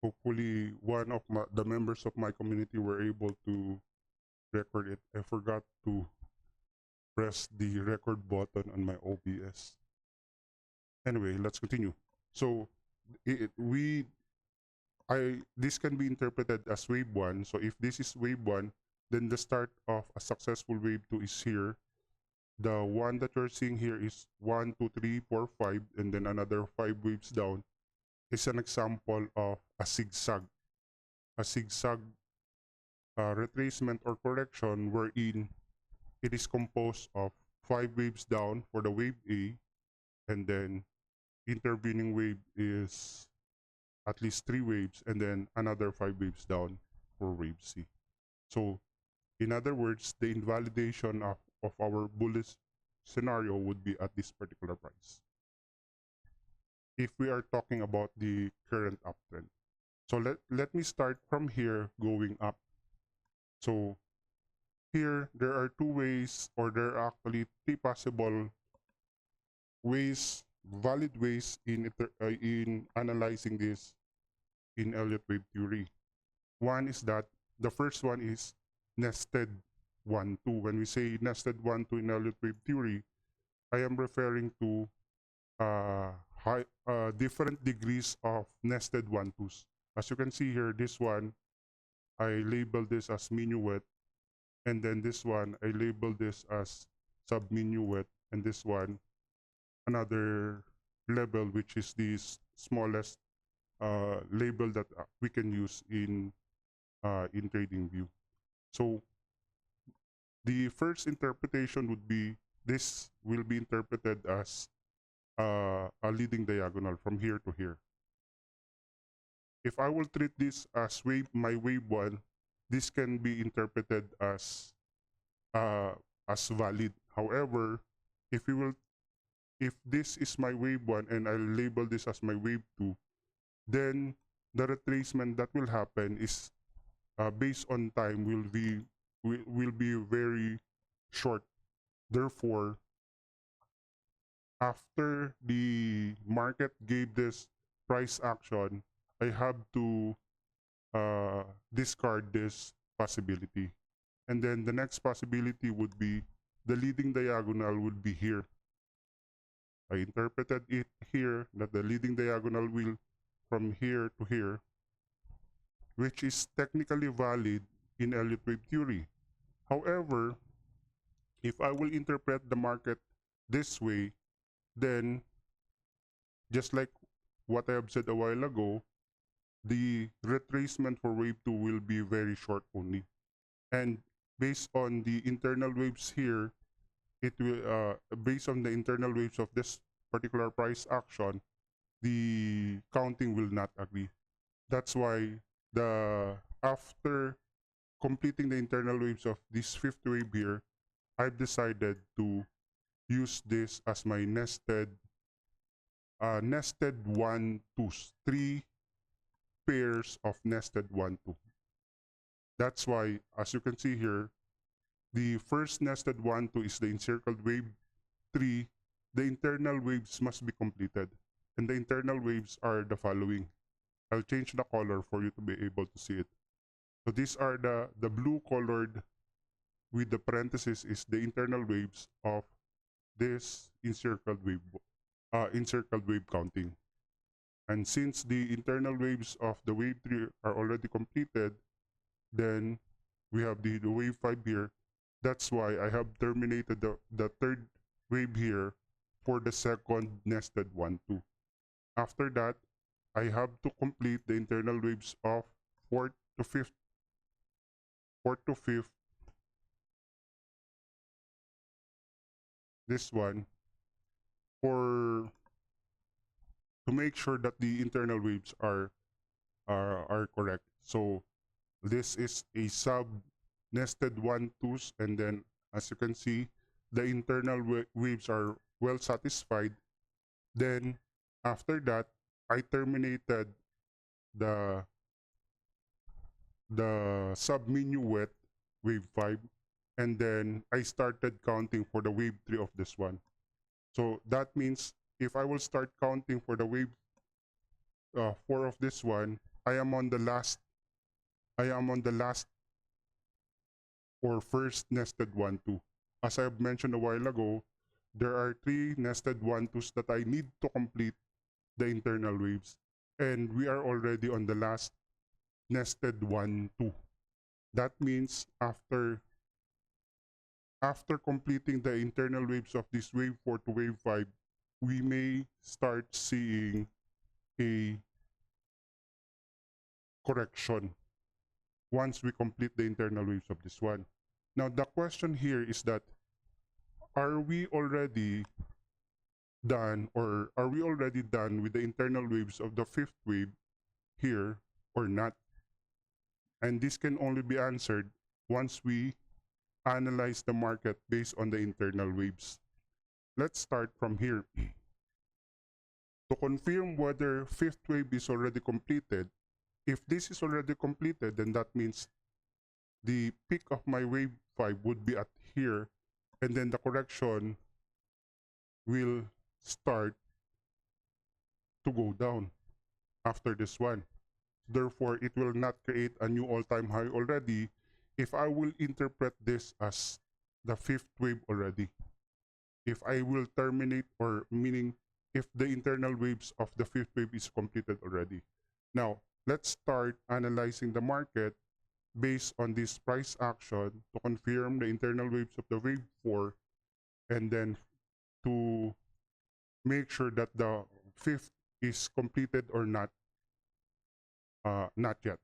Hopefully one of the members of my community were able to record it. I forgot to press the record button on my OBS. Anyway, let's continue. So this can be interpreted as wave 1. So if this is wave 1, then the start of a successful wave 2 is here. The one that you're seeing here is 1, 2, 3, 4, 5, and then another 5 waves down is an example of a zigzag. A zigzag retracement or correction wherein it is composed of 5 waves down for the wave A, and then intervening wave is at least 3 waves, and then another 5 waves down for wave C. So in other words, the invalidation of our bullish scenario would be at this particular price, if we are talking about the current uptrend. So let me start from here going up. So here there are two ways, or there are actually three possible ways, valid ways in analyzing this in Elliott wave theory. One is that the first one is nested 1, 2. When we say nested 1, 2 in Elliott wave theory, I am referring to different degrees of nested 1, 2s. As you can see here, this one, I label this as minuet, and then this one, I label this as subminuet, and this one, another level, which is the smallest label that we can use in TradingView. So the first interpretation would be, this will be interpreted as a leading diagonal from here to here. If I will treat this as my wave 1, this can be interpreted as valid. However, if this is my wave 1 and I label this as my wave 2, then the retracement that will happen is based on time will be very short. Therefore, after the market gave this price action, I have to discard this possibility. And then the next possibility would be the leading diagonal would be here. I interpreted it here that the leading diagonal will from here to here, which is technically valid in Elliott wave theory. However, if I will interpret the market this way, then just like what I have said a while ago, the retracement for wave 2 will be very short only. And based on the internal waves here, it will based on the internal waves of this particular price action, the counting will not agree. That's why after completing the internal waves of this fifth wave here, I've decided to use this as my nested 1, 2s, 3 pairs of nested 1, 2. That's why, as you can see here, the first nested 1, 2 is the encircled wave 3. The internal waves must be completed, and the internal waves are the following. I'll change the color for you to be able to see it. So these are the blue colored with the parenthesis is the internal waves of this encircled wave counting. And since the internal waves of the wave 3 are already completed, then we have the wave 5 here. That's why I have terminated the third wave here for the second nested 1, 2. After that, I have to complete the internal waves of 4th to 5th, this one, to make sure that the internal waves are correct. So this is a sub nested 1, 2s, and then as you can see, the internal waves are well satisfied. Then after that, I terminated the subminuet wave 5, and then I started counting for the wave 3 of this one. So that means if I will start counting for the wave 4 of this one, I am on the last or first nested 1-2. As I have mentioned a while ago, there are 3 nested 1-2s that I need to complete the internal waves, and we are already on the last nested 1-2. That means after completing the internal waves of this wave 4 to wave 5, we may start seeing a correction once we complete the internal waves of this one. Now the question here is that, are we already done with the internal waves of the fifth wave here or not? And this can only be answered once we analyze the market based on the internal waves. Let's start from here. To confirm whether fifth wave is already completed, if this is already completed, then that means the peak of my wave 5 would be at here, and then the correction will start to go down after this one. Therefore, it will not create a new all-time high already if I will interpret this as the fifth wave already. If I will terminate, or meaning if the internal waves of the fifth wave is completed already. Now, let's start analyzing the market based on this price action to confirm the internal waves of the wave 4, and then to make sure that the fifth is completed or not yet.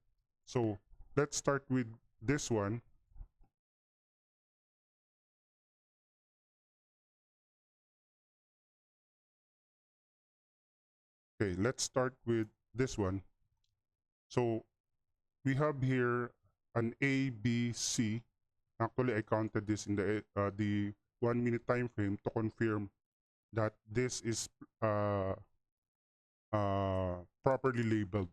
So let's start with this one. Okay, let's start with this one. So we have here an A, B, C. Actually, I counted this in the 1 minute time frame to confirm that this is properly labeled.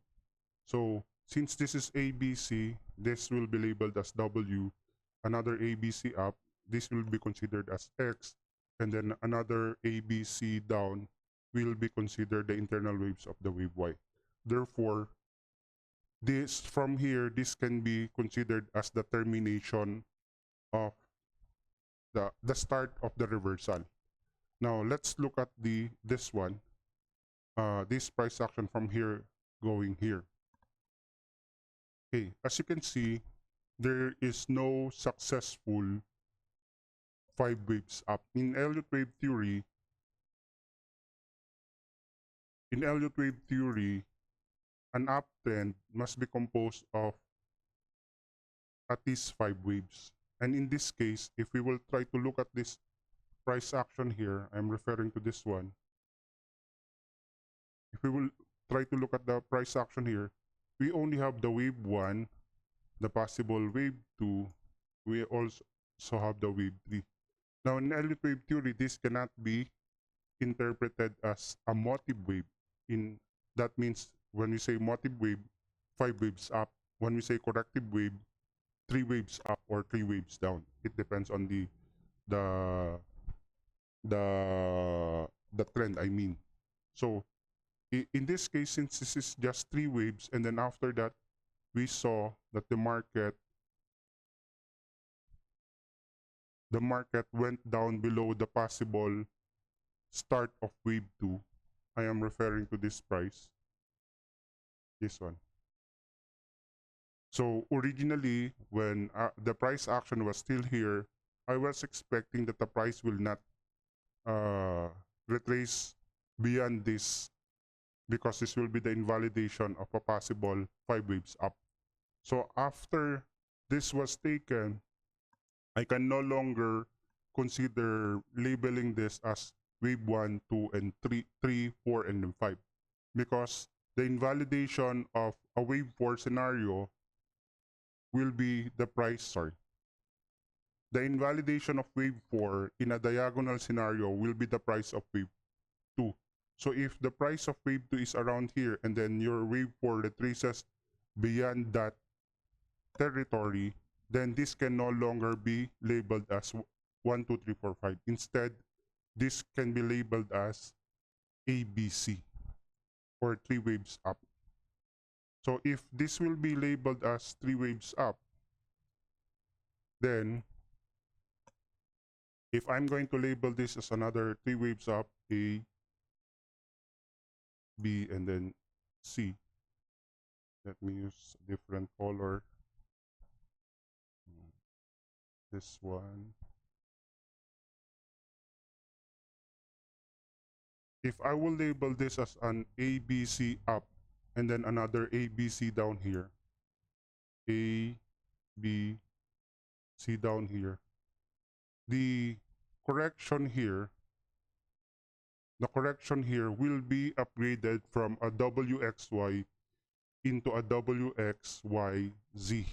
So since this is ABC, this will be labeled as W. Another ABC up, this will be considered as X, and then another ABC down will be considered the internal waves of the wave Y. Therefore, this from here, this can be considered as the termination of the start of the reversal. Now let's look at this one, this price action from here going here. Okay, as you can see, there is no successful 5 waves up. In Elliott wave theory, an uptrend must be composed of at least 5 waves. And in this case, if we will try to look at this price action here, I'm referring to this one. If we will try to look at the price action here, we only have the wave 1, the possible wave 2, we also have the wave 3. Now in Elliott wave theory, this cannot be interpreted as a motive wave. That means when we say motive wave, 5 waves up. When we say corrective wave, 3 waves up or 3 waves down. It depends on the trend, I mean. So in this case, since this is just 3 waves, and then after that we saw that the market went down below the possible start of wave 2. I am referring to this price, this one. So originally, when the price action was still here, I was expecting that the price will not retrace beyond this, because this will be the invalidation of a possible 5 waves up. So after this was taken, I can no longer consider labeling this as wave 1, 2, and 3, 4, and then 5, because the invalidation of a wave 4 scenario will be the price, the invalidation of wave 4 in a diagonal scenario will be the price of wave 2. So if the price of wave 2 is around here, and then your wave 4 retraces beyond that territory, then this can no longer be labeled as 1, 2, 3, 4, 5. Instead, this can be labeled as ABC, or 3 waves up. So if this will be labeled as 3 waves up, then if I'm going to label this as another 3 waves up, A, B, and then C. Let me use a different color. This one. If I will label this as an ABC up and then another ABC down here, A, B, C down here, the correction here will be upgraded from a WXY into a WXYZ.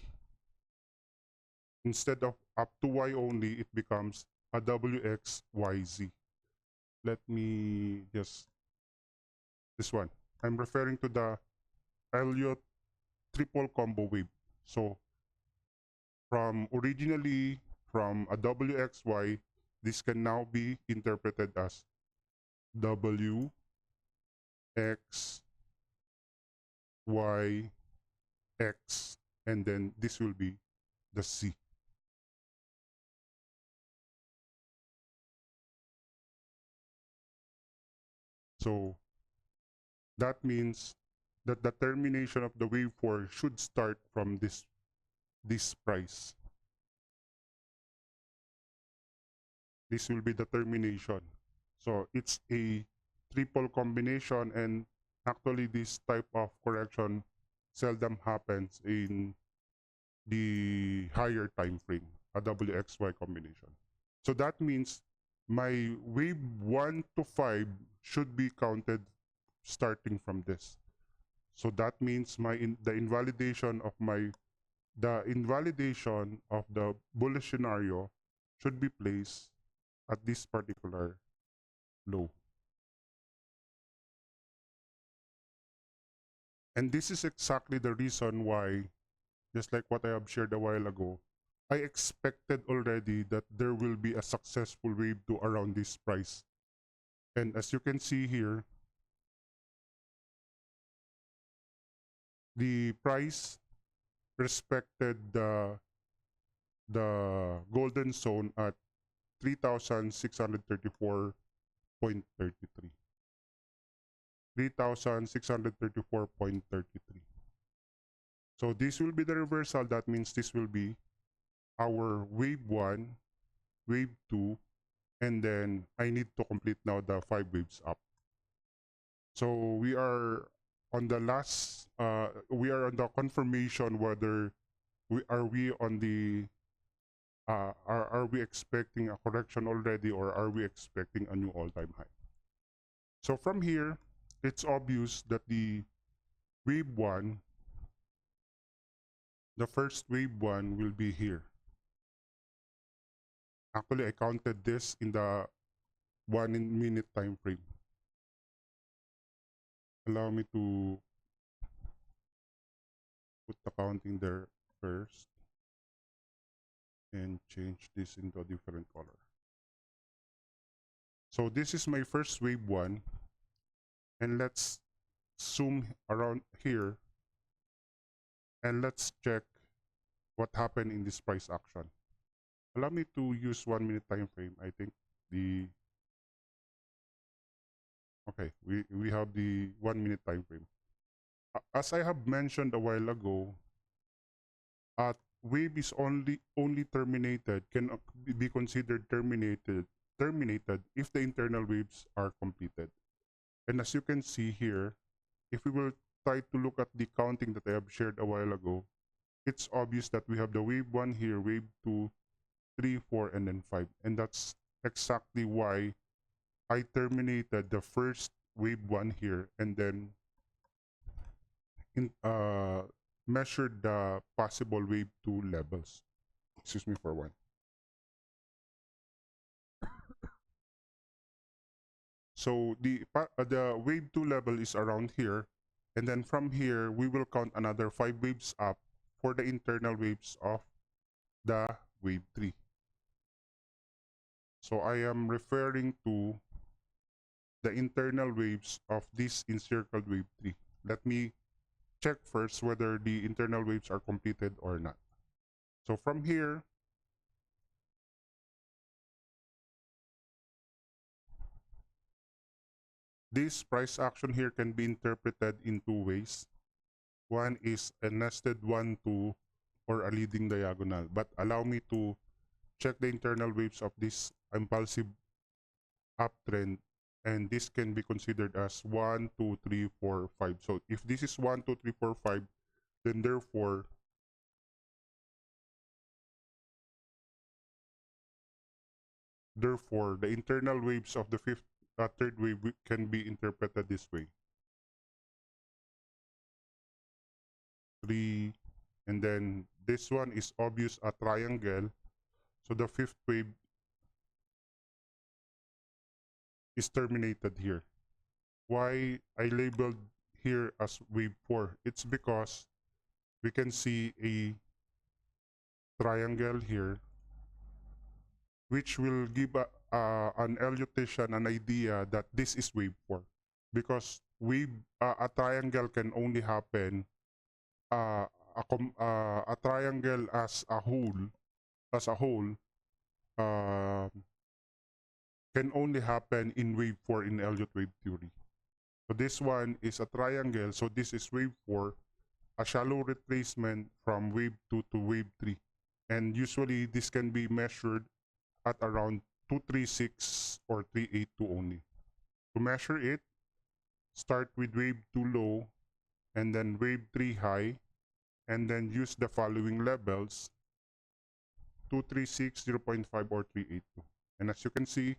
Instead of up to Y only, it becomes a WXYZ. Let me just, this one. I'm referring to the Elliott triple combo wave. So originally from a WXY, this can now be interpreted as W, X, Y, X, and then this will be the C. So that means that the termination of the wave 4 should start from this price. This will be the termination. So it's a triple combination, and actually this type of correction seldom happens in the higher time frame, a WXY combination. So that means my wave 1 to 5 should be counted starting from this. So that means the invalidation of the bullish scenario should be placed at this particular low. And this is exactly the reason why, just like what I have shared a while ago, I expected already that there will be a successful wave to around this price. And as you can see here, the price respected the golden zone at 3,634.33. 3,634.33. So this will be the reversal. That means this will be our wave 1, wave 2, and then I need to complete now the 5 waves up. So we are on the last, we are on the confirmation whether are we expecting a correction already, or are we expecting a new all-time high? So from here, it's obvious that the wave 1, the first wave 1 will be here. Actually, I counted this in the 1 minute time frame. Allow me to put the counting there first and change this into a different color. So this is my first wave 1, and let's zoom around here and let's check what happened in this price action. Allow me to use 1 minute time frame. I think okay, we have the 1 minute time frame. As I have mentioned a while ago, wave is only terminated, can be considered terminated if the internal waves are completed. And as you can see here, if we will try to look at the counting that I have shared a while ago, it's obvious that we have the wave 1 here, wave 2, 3, 4, and then 5. And that's exactly why I terminated the first wave 1 here and then measured the possible wave 2 levels. Excuse me for one. So the wave 2 level is around here, and then from here we will count another 5 waves up for the internal waves of the wave 3. So I am referring to the internal waves of this encircled wave 3. Let me check first whether the internal waves are completed or not. So from here, this price action here can be interpreted in two ways. One is a nested 1-2 or a leading diagonal. But allow me to check the internal waves of this impulsive uptrend, and this can be considered as 1, 2, 3, 4, 5. So if this is 1, 2, 3, 4, 5, then therefore the internal waves of the third wave can be interpreted this way. 3, and then this one is obvious a triangle. So the fifth wave is terminated here. Why I labeled here as wave 4? It's because we can see a triangle here which will give an Elliottian an idea that this is wave 4, because a triangle can only happen a triangle as a whole uh, can only happen in wave 4 in Elliott wave theory. So this one is a triangle, so this is wave 4, a shallow retracement from wave 2 to wave 3. And usually this can be measured at around 236 or 382 only. To measure it, start with wave 2 low and then wave 3 high, and then use the following levels: 236, 0.5, or 382. And as you can see,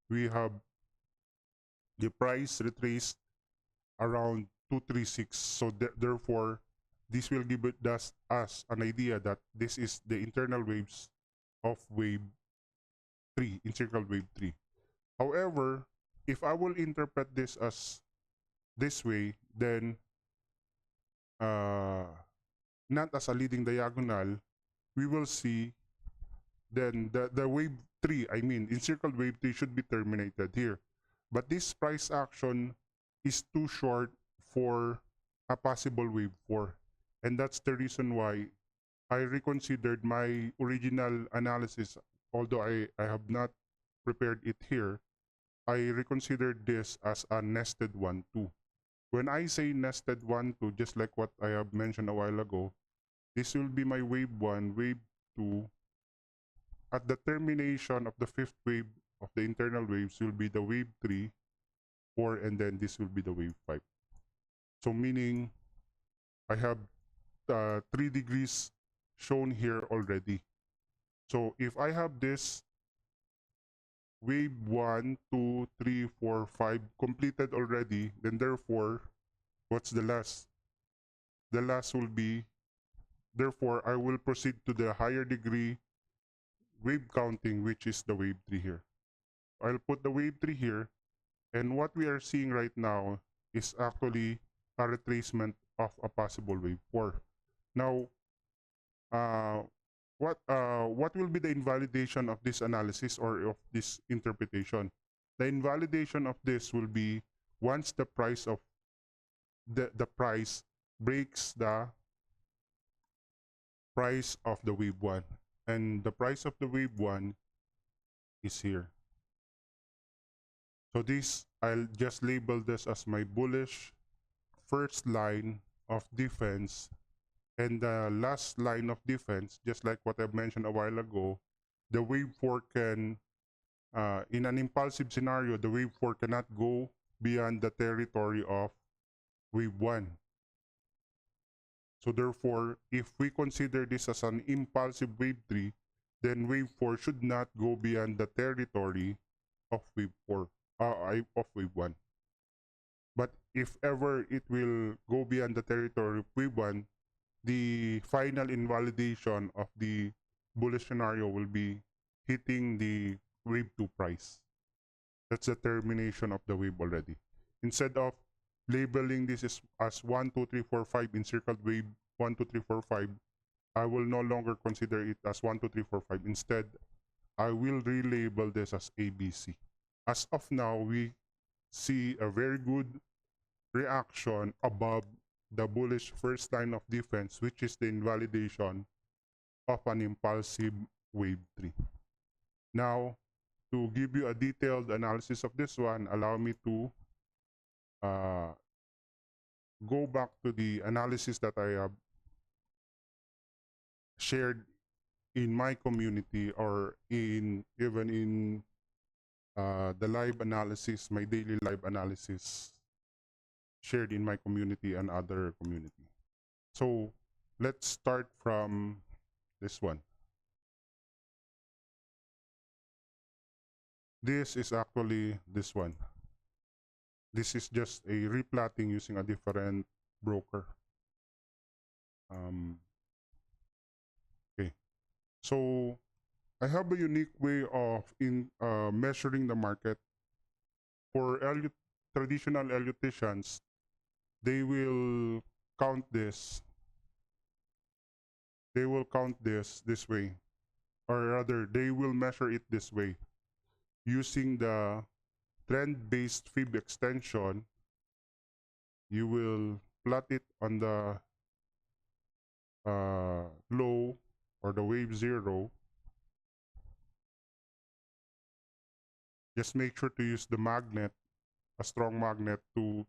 we have the price retraced around 236. So therefore, this will give us an idea that this is the internal waves of wave 3, encircled wave 3. However, if I will interpret this as this way, then not as a leading diagonal, we will see then the wave 3, I mean encircled wave 3, should be terminated here. But this price action is too short for a possible wave 4. And that's the reason why I reconsidered my original analysis. Although I have not prepared it here, I reconsidered this as a nested 1-2. When I say nested 1-2, just like what I have mentioned a while ago, this will be my wave 1, wave 2. At the termination of the fifth wave of the internal waves will be the wave 3, 4, and then this will be the wave 5. So meaning I have 3 degrees shown here already. So if I have this wave 1, 2, 3, 4, 5 completed already, then therefore, what's the last? The last will be, therefore, I will proceed to the higher degree wave counting, which is the wave 3 here. I'll put the wave 3 here, and what we are seeing right now is actually a retracement of a possible wave 4. Now, what will be the invalidation of this analysis or of this interpretation? The invalidation of this will be once the price of the price breaks the price of the wave 1, and the price of the wave 1 is here. So this, I'll just label this as my bullish first line of defense, and the last line of defense, just like what I mentioned a while ago, the wave 4 can, in an impulsive scenario, the wave 4 cannot go beyond the territory of wave 1. So therefore, if we consider this as an impulsive wave 3, then wave 4 should not go beyond the territory of wave 4, of wave 1. But if ever it will go beyond the territory of wave 1, the final invalidation of the bullish scenario will be hitting the wave 2 price. That's the termination of the wave already. Instead of labeling this as 1, 2, 3, 4, 5 encircled wave 1, 2, 3, 4, 5, I will no longer consider it as 1, 2, 3, 4, 5. Instead, I will relabel this as ABC. As of now, we see a very good reaction above the bullish first line of defense, which is the invalidation of an impulsive wave 3. Now, to give you a detailed analysis of this one, allow me to go back to the analysis that I have shared in my community, or even in the live analysis, my daily live analysis shared in my community and other community. So let's start from this one. This is actually this one. This is just a replotting using a different broker. Okay, so I have a unique way of measuring the market. For traditional Elliottians, they will count this. They will count this way, or rather, they will measure it this way, using the trend-based fib extension. You will plot it on the low or the wave 0. Just make sure to use the magnet, a strong magnet, to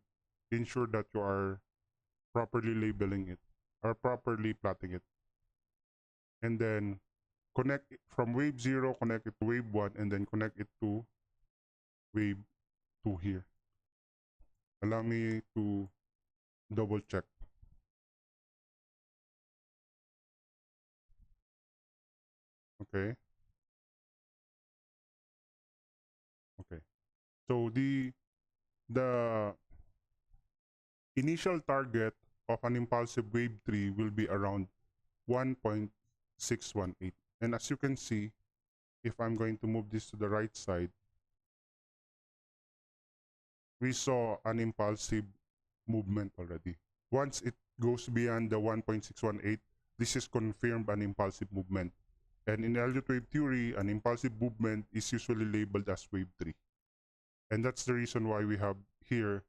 ensure that you are properly labeling it or properly plotting it. And then connect it from wave 0, connect it to wave 1, and then connect it to wave 2 here. Allow me to double check. Okay. Okay. So the initial target of an impulsive wave 3 will be around 1.618. And as you can see, if I'm going to move this to the right side, we saw an impulsive movement already. Once it goes beyond the 1.618, this is confirmed an impulsive movement. And in Elliott wave theory, an impulsive movement is usually labeled as wave 3. And that's the reason why we have here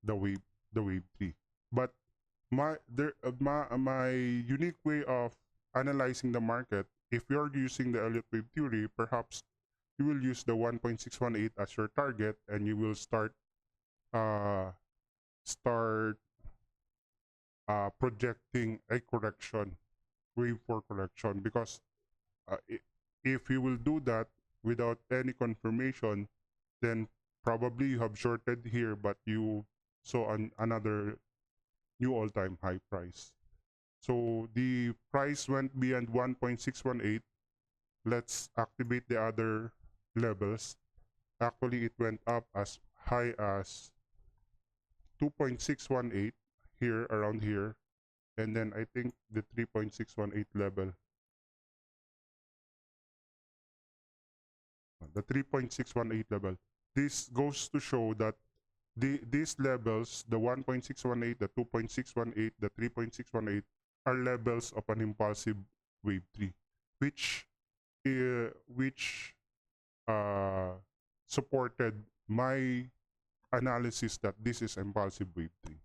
the wave 3. But my unique way of analyzing the market, if you're using the Elliott wave theory, perhaps you will use the 1.618 as your target, and you will start projecting a correction, wave 4 correction, because if you will do that without any confirmation, then probably you have shorted here, but you saw another new all-time high price. So the price went beyond 1.618. Let's activate the other levels. Actually, it went up as high as 2.618 here, around here, and then I think the 3.618 level. The 3.618 level. This goes to show that these levels, the 1.618, the 2.618, the 3.618, are levels of an impulsive wave 3, which supported my analysis that this is impulsive wave 3.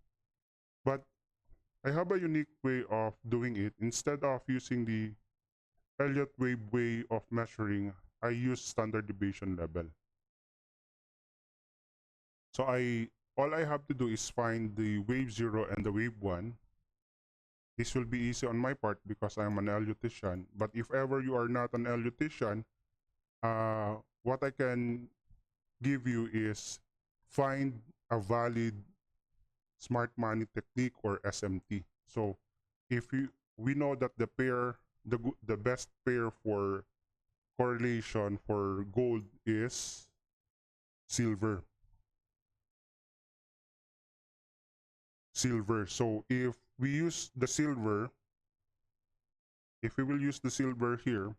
But I have a unique way of doing it. Instead of using the Elliott wave way of measuring, I use standard deviation level. So all I have to do is find the wave 0 and the wave 1. This will be easy on my part because I'm an Elliottician. But if ever you are not an Elliottician, what I can give you is find a valid smart money technique, or SMT. So we know that the best pair for correlation for gold is silver. So if we use the silver, if we will use the silver here,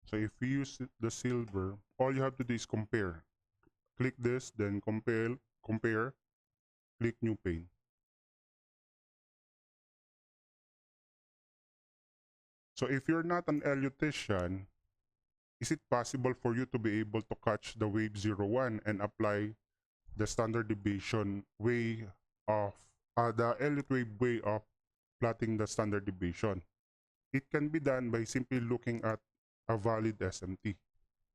so if we use the silver, all you have to do is compare. Click this, then compare, click new pane. So if you're not an Elliottician, is it possible for you to be able to catch the wave 01 and apply the standard deviation way of the Elliott wave way of plotting the standard deviation? It can be done by simply looking at a valid SMT.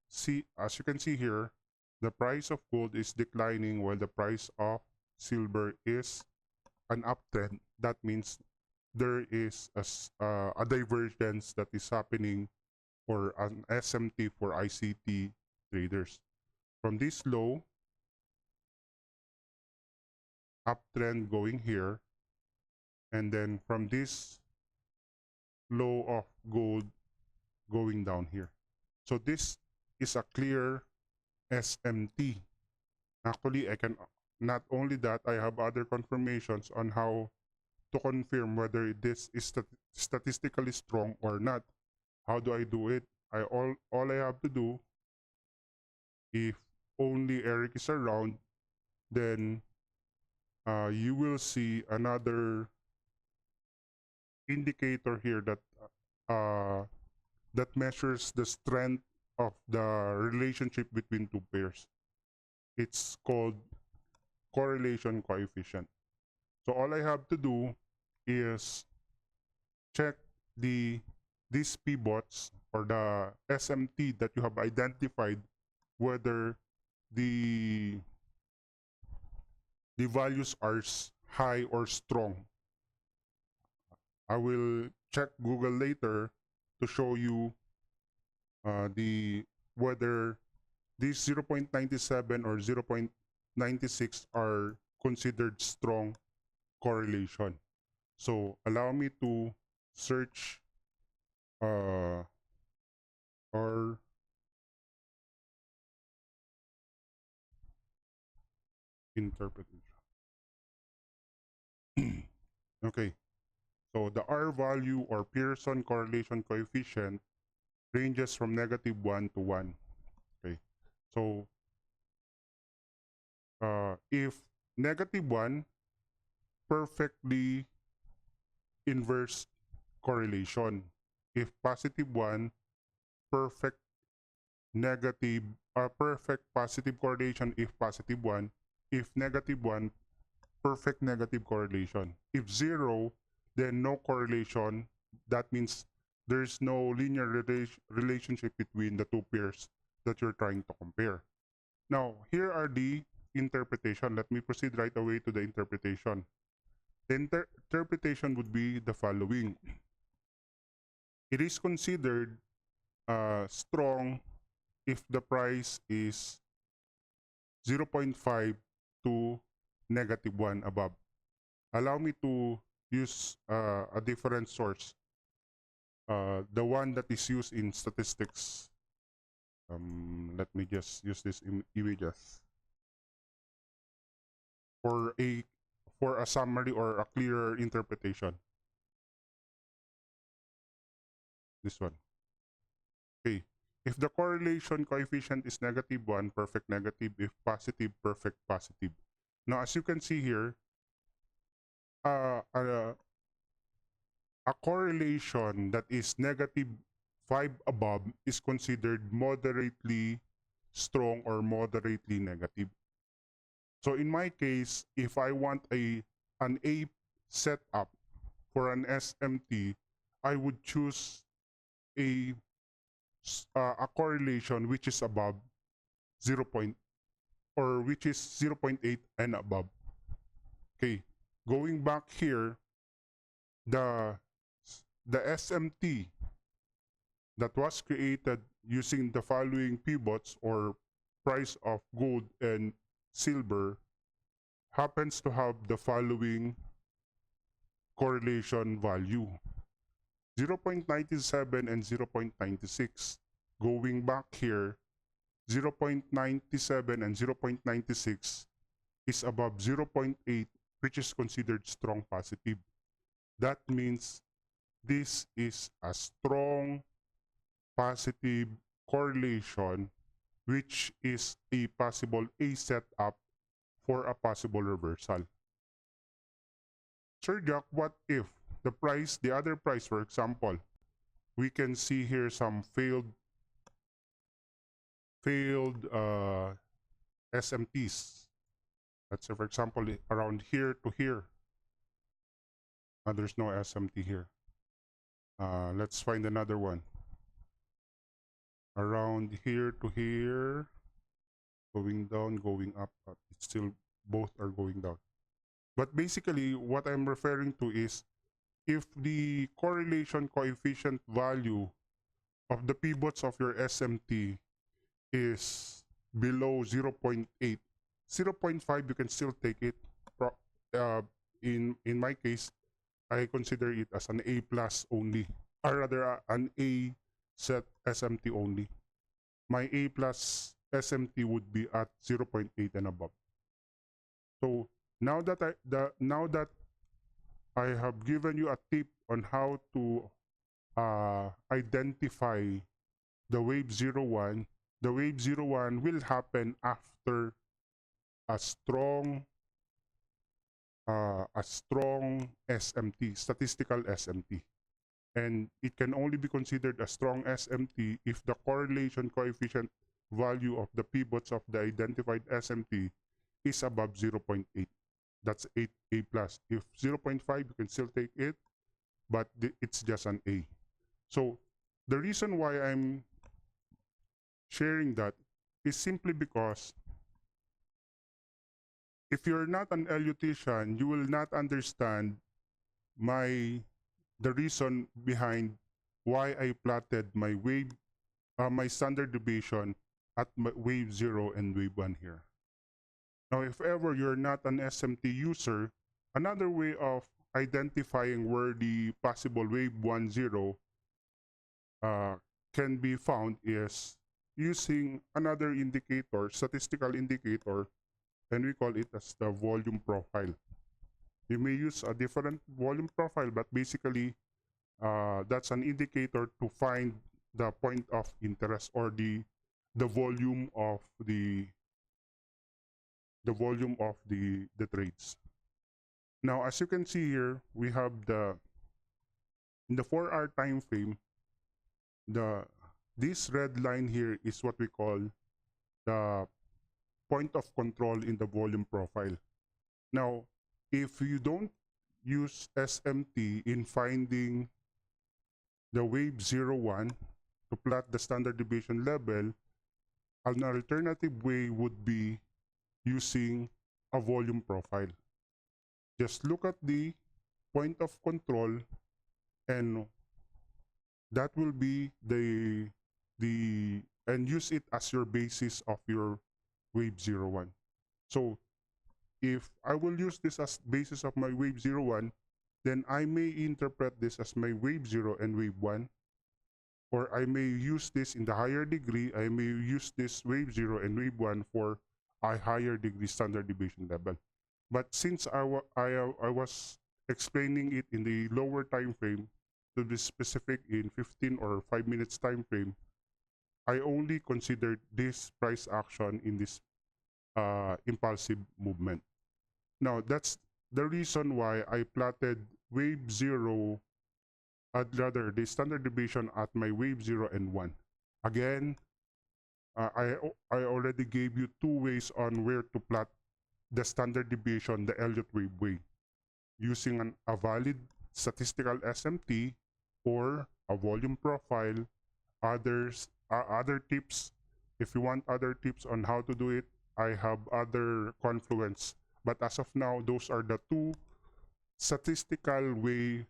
See, as you can see here, the price of gold is declining while the price of silver is an uptrend. That means there is a divergence that is happening for an SMT for ICT traders. From this low, uptrend going here, and then from this low of gold going down here. So this is a clear SMT. Actually, I can not only that, I have other confirmations on how to confirm whether this is statistically strong or not. How do I do it? All I have to do, if only Eric is around, then you will see another indicator here that measures the strength of the relationship between two pairs. It's called correlation coefficient. So all I have to do is check these pivots or the SMT that you have identified, whether the values are high or strong. I will check Google later to show you whether these 0.97 or 0.96 are considered strong correlation. So allow me to search or interpretation. Okay, so the R value or Pearson correlation coefficient ranges from -1 to 1. Okay, so if -1, perfectly inverse correlation. If +1, perfect perfect positive correlation if +1. If -1, perfect negative correlation. If 0, then no correlation. That means there's no linear relationship between the two pairs that you're trying to compare. Now, here are the interpretation. Let me proceed right away to the interpretation. The interpretation would be the following. It is considered strong if the price is 0.5 to -1 above. Allow me to use a different source, the one that is used in statistics. Let me just use this images for a summary or a clearer interpretation. This one. Okay. If the correlation coefficient is -1, perfect negative. If positive, perfect positive. Now, as you can see here, a correlation that is -5 above is considered moderately strong or moderately negative. So in my case, if I want an A setup for an SMT, I would choose a correlation which is above 0. Or which is 0.8 and above. Okay, going back here, the SMT that was created using the following pivots or price of gold and silver happens to have the following correlation value: 0.97 and 0.96. Going back here, 0.97 and 0.96 is above 0.8, which is considered strong positive. That means this is a strong positive correlation, which is a possible A setup for a possible reversal. Sir Jack, what if the other price, for example, we can see here some failed failed SMTs. Let's say, for example, around here to here, there's no SMT here. Let's find another one. Around here to here, going down, going up, it's still both are going down. But basically, what I'm referring to is if the correlation coefficient value of the pivots of your SMT is below 0.8, 0.5 you can still take it. In my case, I consider it as an A plus only, or rather an A set SMT only. My A plus SMT would be at 0.8 and above. So now that I have given you a tip on how to identify the wave 01, the wave 01 will happen after a strong SMT, statistical SMT. And it can only be considered a strong SMT if the correlation coefficient value of the pivots of the identified SMT is above 0.8. That's 8A plus. If 0.5, you can still take it, but it's just an A. So the reason why I'm sharing that is simply because if you're not an elutician, you will not understand the reason behind why I plotted my wave, my standard deviation at wave 0 and wave 1 here. Now, if ever you're not an SMT user, another way of identifying where the possible wave 1, 0 can be found is using another indicator, statistical indicator, and we call it as the volume profile. You may use a different volume profile, but basically that's an indicator to find the point of interest or the volume of the trades. Now, as you can see here, we have in the 4-hour time frame, this red line here is what we call the point of control in the volume profile. Now, if you don't use SMT in finding the wave 01 to plot the standard deviation level, an alternative way would be using a volume profile. Just look at the point of control, and that will be and use it as your basis of your wave 01. So if I will use this as basis of my wave 01, then I may interpret this as my wave 0 and wave 1, or I may use this in the higher degree. I may use this wave 0 and wave 1 for a higher degree standard deviation level. But since I was explaining it in the lower time frame, to be specific in 15 or 5 minutes time frame, I only considered this price action in this impulsive movement. Now, that's the reason why I plotted wave 0, rather the standard deviation at my wave 0 and 1. Again, I already gave you 2 ways on where to plot the standard deviation, the Elliott wave way, using a valid statistical SMT or a volume profile. Other tips, if you want other tips on how to do it, I have other Confluence. But as of now, those are the 2 statistical way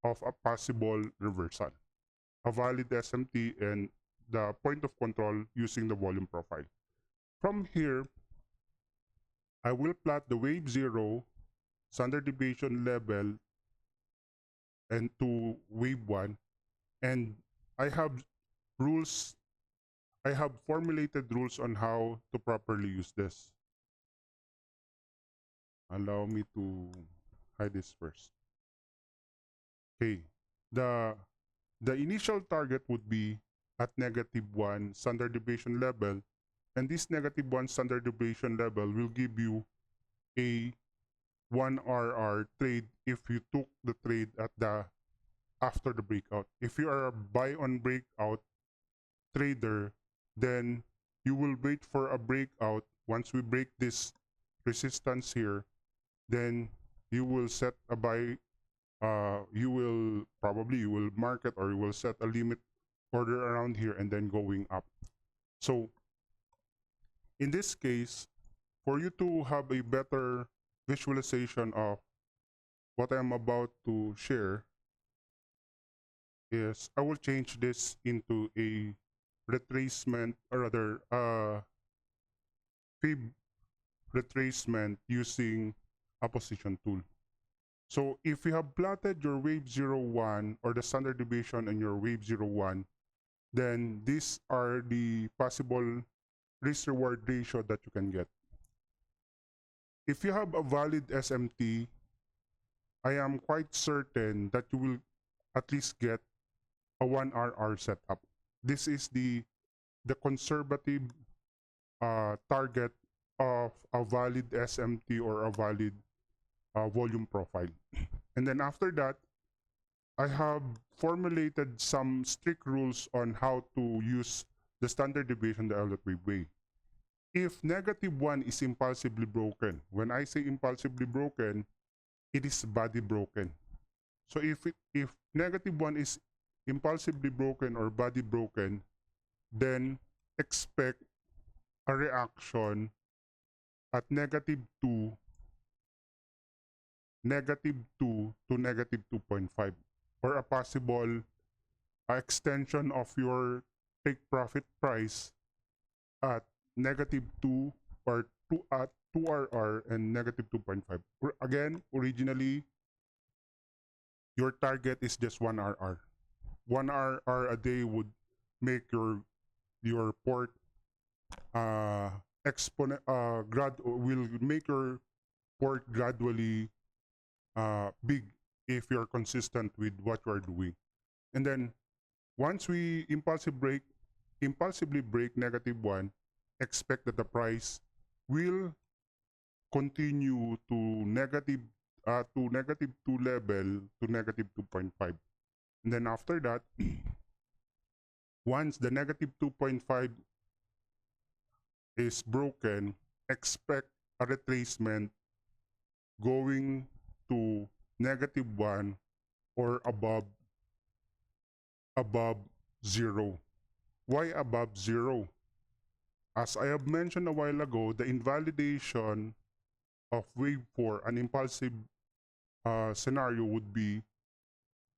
of a possible reversal: a valid SMT and the point of control using the volume profile. From here, I will plot the wave 0 standard deviation level and to wave 1, and I have rules. I have formulated rules on how to properly use this. Allow me to hide this first. Okay, the initial target would be at -1 standard deviation level, and this -1 standard deviation level will give you a 1 RR trade if you took the trade at after the breakout. If you are a buy on breakout trader, then you will wait for a breakout. Once we break this resistance here, then you will set a buy. You will market, or you will set a limit order around here and then going up. So in this case, for you to have a better visualization of what I'm about to share, is I will change this into a retracement, or rather fib retracement using a position tool. So if you have plotted your wave 01 or the standard deviation in your wave 01, then these are the possible risk reward ratio that you can get. If you have a valid SMT, I am quite certain that you will at least get a 1RR setup. This is the conservative target of a valid SMT or a valid volume profile. And then after that, I have formulated some strict rules on how to use the standard deviation, the Elliott wave way. If -1 is impulsively broken, when I say impulsively broken, it is body broken. So if -1 is impulsively broken or body broken, then expect a reaction at -2 to -2.5, or a possible extension of your take profit price at -2 or 2 at 2RR and -2.5. Again, originally your target is just 1RR. 1RR a day would make your port will make your port gradually big if you're consistent with what you are doing. And then once we impulsively break -1, expect that the price will continue to -2 level to -2.5. And then after that, once the -2.5 is broken, expect a retracement going to -1 or above 0. Why above 0? As I have mentioned a while ago, the invalidation of wave 4, an impulsive scenario, would be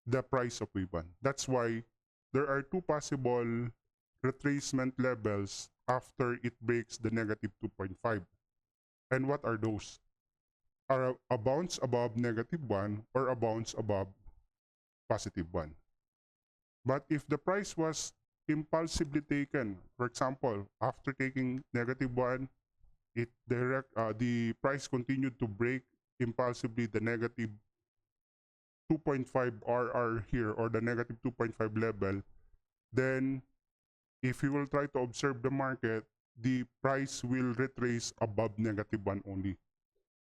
the price of wave 1. That's why there are two possible retracement levels after it breaks the -2.5. And what are those? Are a bounce above -1 or a bounce above +1. But if the price was impulsively taken, for example, after taking -1, the price continued to break impulsively the -2.5 RR here, or the -2.5 level, then if you will try to observe the market, the price will retrace above -1 only.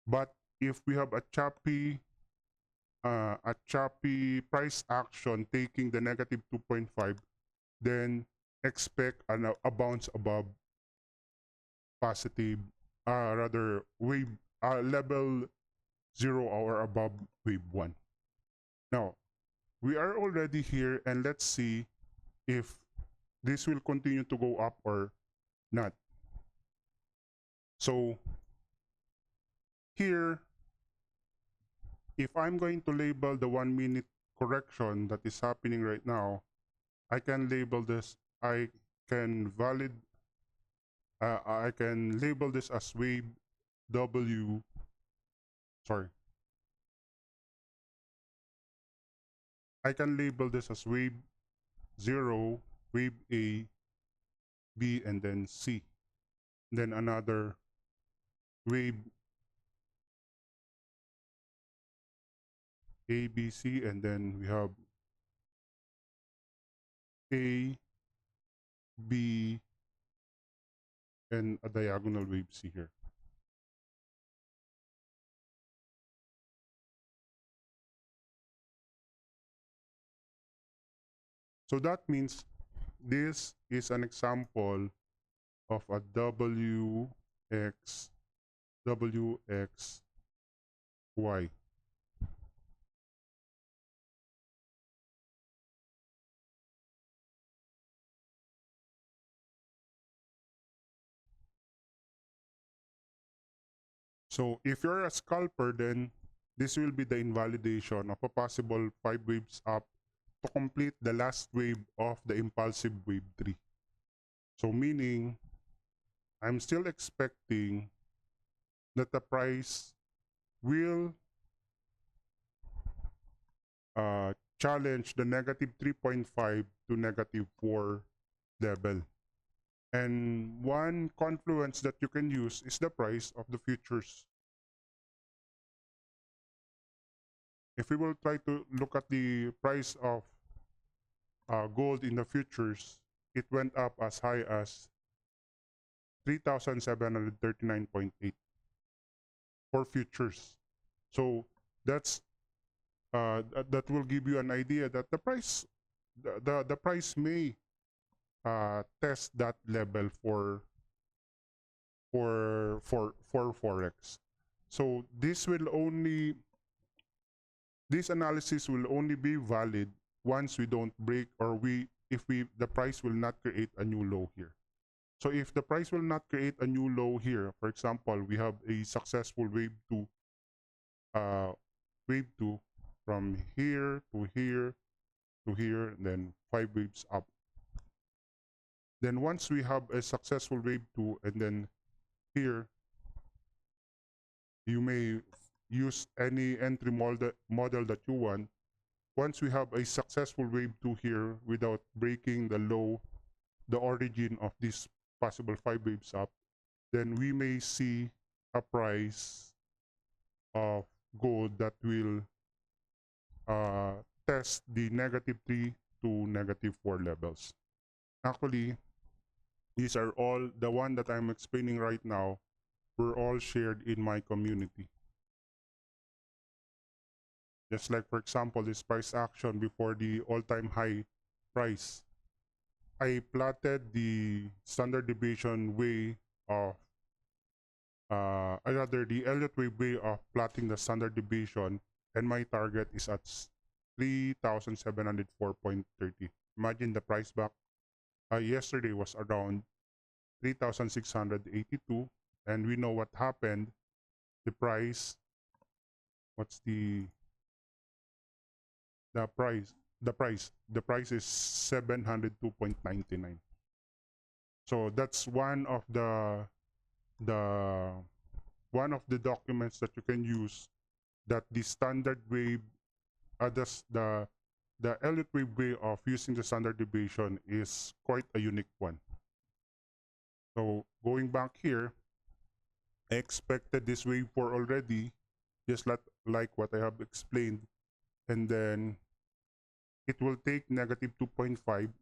But if we have a choppy price action taking the -2.5, then expect a bounce above positive, rather wave level 0 or above wave 1. Now, we are already here, and let's see if this will continue to go up or not. So here, if I'm going to label the 1 minute correction that is happening right now, I can label this, I can label this as wave W, I can label this as wave 0, wave A, B, and then C. Then another wave A, B, C, and then we have A, B, and a diagonal wave C here. So that means this is an example of a WXY. So if you're a scalper, then this will be the invalidation of a possible 5 waves up to complete the last wave of the impulsive wave 3. So meaning, I'm still expecting that the price will challenge the negative 3.5 to negative 4 level. And one confluence that you can use is the price of the futures. If we will try to look at the price of gold in the futures, it went up as high as 3,739.8 for futures. So that's that will give you an idea that the price the price may test that level for forex. So this analysis will only be valid once we don't break, or if the price will not create a new low here. So if the price will not create a new low here, for example, we have a successful wave 2 from here to here to here, and then 5 waves up. Then once we have a successful wave 2, and then here, you may use any entry model that you want. Once we have a successful wave 2 here without breaking the low, the origin of this possible 5 waves up, then we may see a price of gold that will test the negative 3 to negative 4 levels. Actually, these are all, the one that I'm explaining right now, were all shared in my community. Just like, for example, this price action before the all-time high price. I plotted the standard deviation way of, rather the Elliott wave way of plotting the standard deviation, and my target is at 3,704.30. Imagine the price back yesterday was around 3,682, and we know what happened. The price, what's the price? The price is 702.99. So that's one of the documents that you can use, that the standard wave, the Elliott wave way of using the standard deviation is quite a unique one. So going back here, I expected this wave 4 already, just like what I have explained, and then it will take negative 2.5.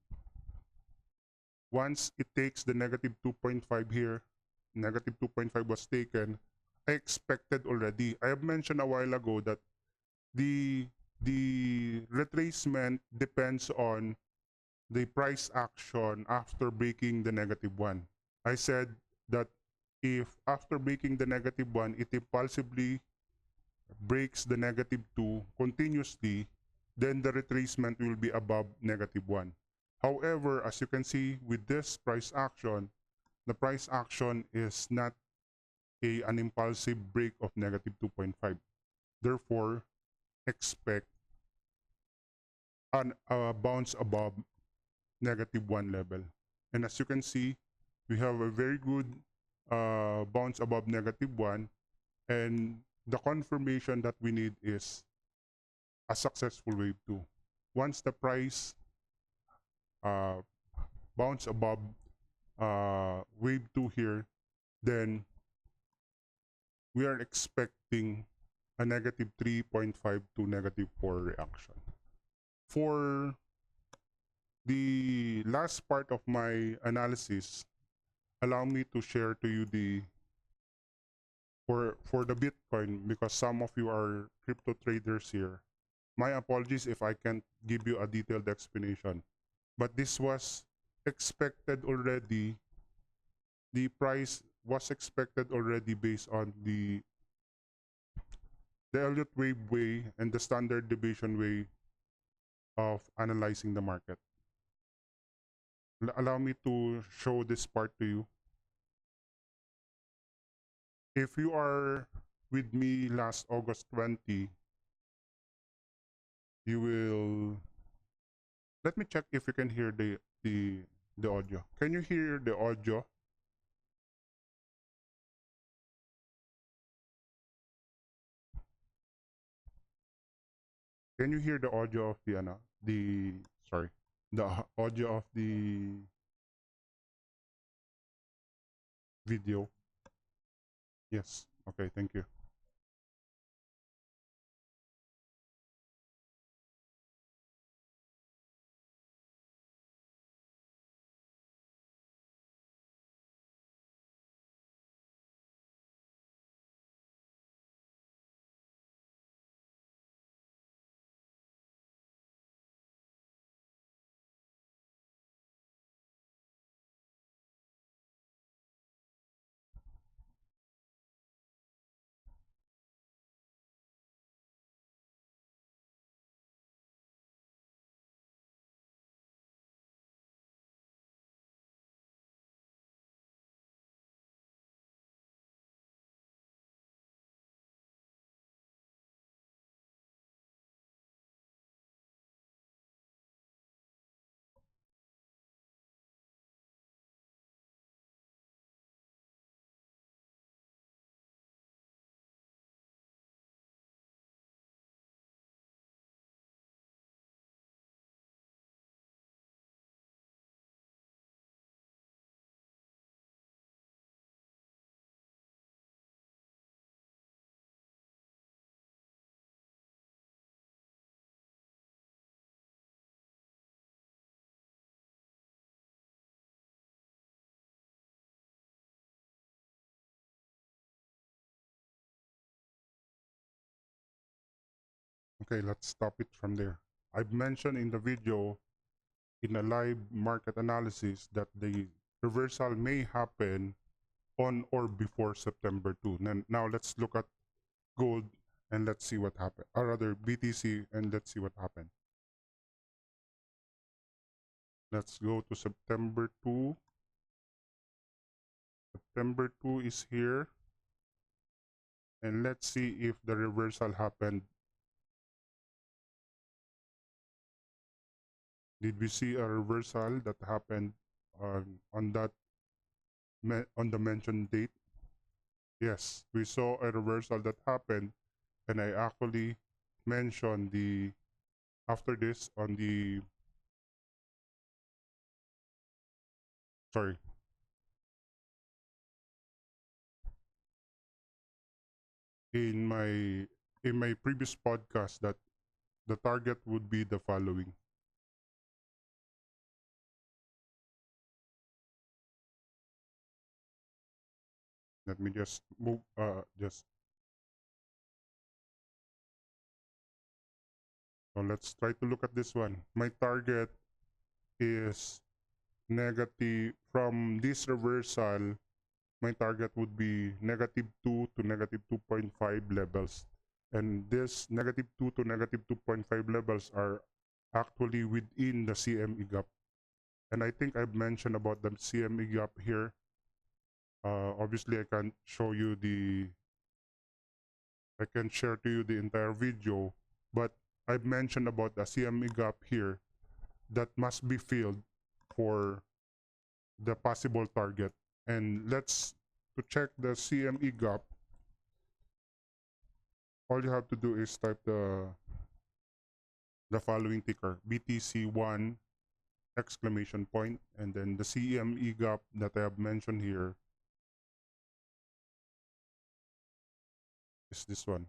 Once it takes the negative 2.5 here, negative 2.5 was taken, I expected already. I have mentioned a while ago that the retracement depends on the price action after breaking the negative 1. I said that if after breaking the negative 1, it impulsively breaks the negative 2 continuously, then the retracement will be above negative 1. However, as you can see with this price action, the price action is not an impulsive break of negative 2.5. Therefore, expect a bounce above negative 1 level. And as you can see, we have a very good bounce above negative 1, and the confirmation that we need is a successful wave 2. Once the price bounce above wave 2 here, then we are expecting a negative 3.5 to negative 4 reaction. For the last part of my analysis, allow me to share to you the for the Bitcoin, because some of you are crypto traders here. My apologies if I can't give you a detailed explanation, but this was expected already the price was expected already based on the Elliott wave way and the standard deviation way of analyzing the market. Allow me to show this part to you. If you are with me last August 20, you will, let me check if you can hear the audio. Can you hear the audio? Can you hear the audio of the audio of the video? Yes. Okay, thank you. Okay, let's stop it from there. I've mentioned in the video in a live market analysis that the reversal may happen on or before September 2. Now let's look at gold and let's see what happened. Or rather BTC and let's see what happened. Let's go to September 2. September 2 is here. And let's see if the reversal happened. Did we see a reversal that happened on that on the mentioned date? Yes, we saw a reversal that happened, and I actually mentioned the after this on the sorry in my previous podcast that the target would be the following. Let me just move so let's try to look at this one. My target is negative from this reversal. My target would be -2 to -2.5 levels. And this -2 to -2.5 levels are actually within the CME gap. And I think I've mentioned about the CME gap here. Obviously, I can share to you the entire video, but I've mentioned about the CME gap here that must be filled for the possible target. And let's to check the CME gap. All you have to do is type the following ticker, BTC1 exclamation point, and then the CME gap that I have mentioned here is this one.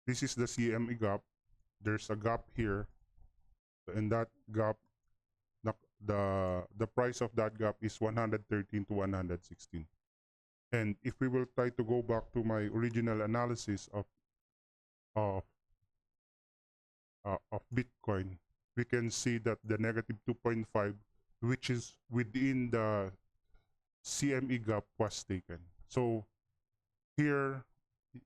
This is the CME gap. There's a gap here, and that gap, the price of that gap is 113 to 116. And if we will try to go back to my original analysis of of Bitcoin, we can see that the -2.5 which is within the CME gap was taken. So here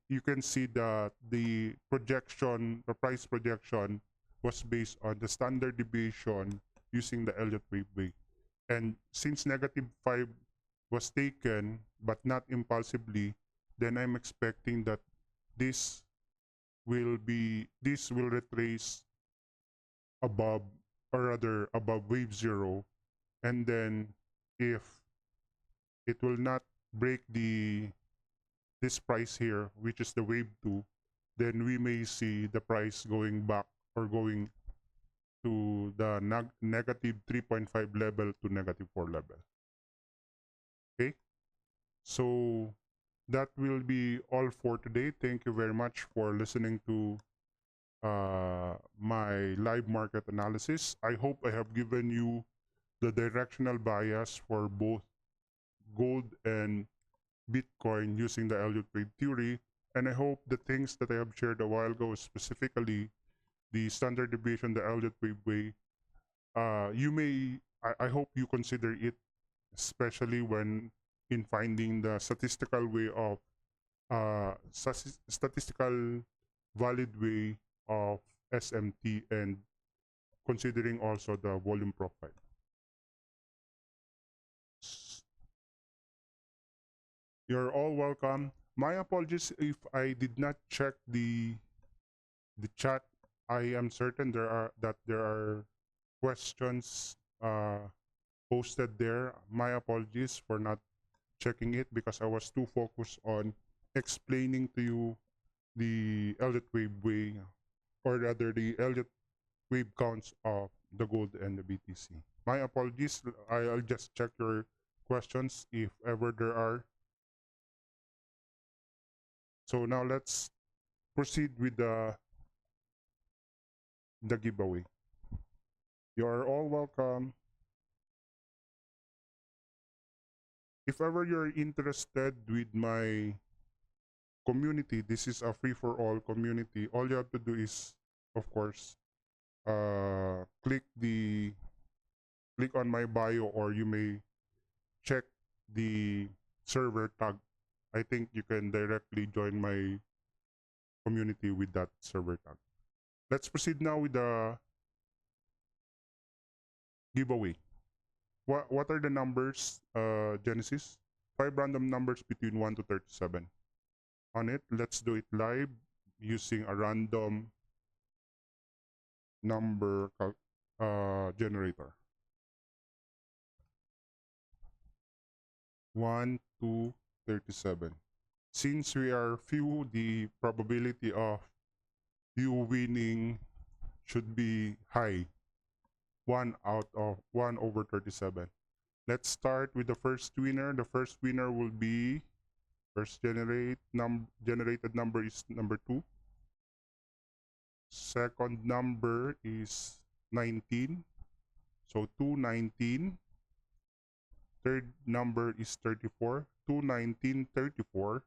you can see that the projection, the price projection was based on the standard deviation using the Elliott wave. And since -5 was taken but not impulsively, then I'm expecting that this this will retrace above, or rather above wave 0, and then if it will not break this price here, which is the wave 2, then we may see the price going back or going to the -3.5 level to -4 level. Okay, so that will be all for today. Thank you very much for listening to my live market analysis. I hope I have given you the directional bias for both gold and Bitcoin using the Elliott wave theory. And I hope the things that I have shared a while ago, specifically the standard deviation, the Elliott wave, I hope you consider it, especially when in finding the statistical way of statistical valid way of SMT, and considering also the volume profile. You're all welcome. My apologies if I did not check the chat. I am certain there are questions posted there. My apologies for not checking it because I was too focused on explaining to you the Elliott wave way, or rather the Elliott wave counts of the gold and the BTC. My apologies. I'll just check your questions if ever there are. So now let's proceed with the giveaway. You are all welcome. If ever you're interested with my community, this is a free-for-all community. All you have to do is, of course, click on my bio, or you may check the server tag. I think you can directly join my community with that server tag. Let's proceed now with the giveaway. What are the numbers, Genesis? 5 random numbers between 1 to 37. On it, let's do it live using a random number generator. 1 to 37. Since we are few, the probability of you winning should be high. 1 over 37. Let's start with the first winner. The first winner will be, first generated number is number 2. Second number is 19. So 219. Third number is 34. 219, 34.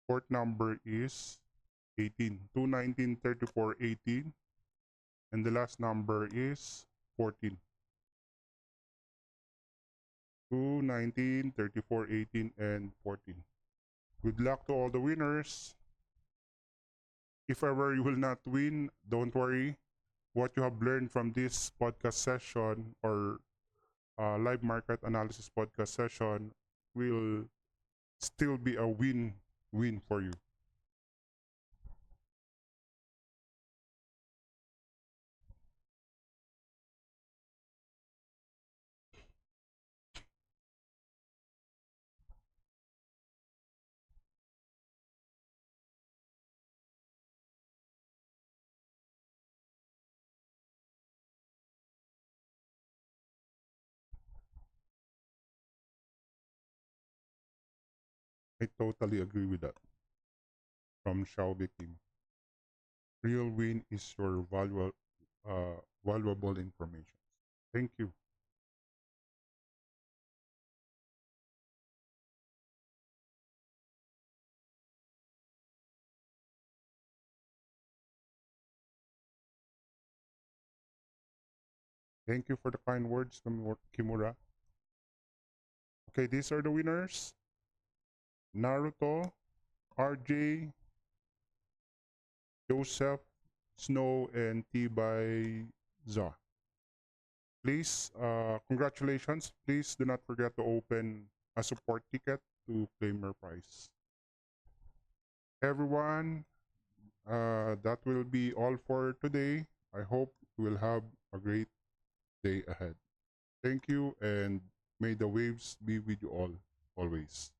Fourth number is 18. 219, 34, 18. And the last number is 14. 219, 34, 18, and 14. Good luck to all the winners. If ever you will not win, don't worry. What you have learned from this podcast session, or live market analysis podcast session, will still be a win-win for you. I totally agree with that. From Xiaobi Kim. Real win is your valuable information. Thank you. Thank you for the kind words, Kimura. Okay, these are the winners. Naruto, RJ, Joseph, Snow, and T by Za. Please, congratulations. Please do not forget to open a support ticket to claim your prize. Everyone, that will be all for today. I hope you will have a great day ahead. Thank you, and may the waves be with you all always.